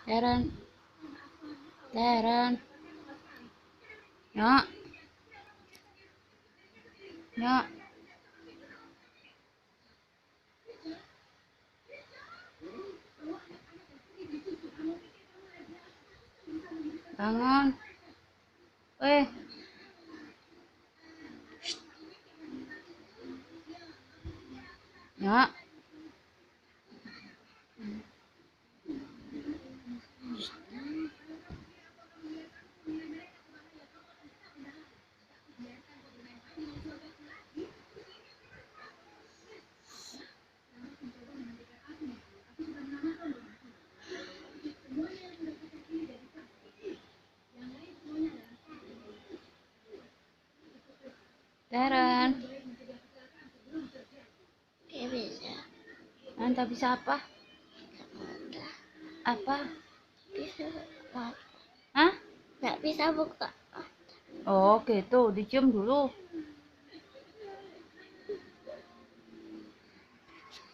Darren, Darren, Nyok, Nyok, bangun, weh, Nyok, Darren, Dia bisa Anta bisa apa? mudah, Apa? bisa buka, Hah? nggak bisa buka. Oh gitu, dicium dulu.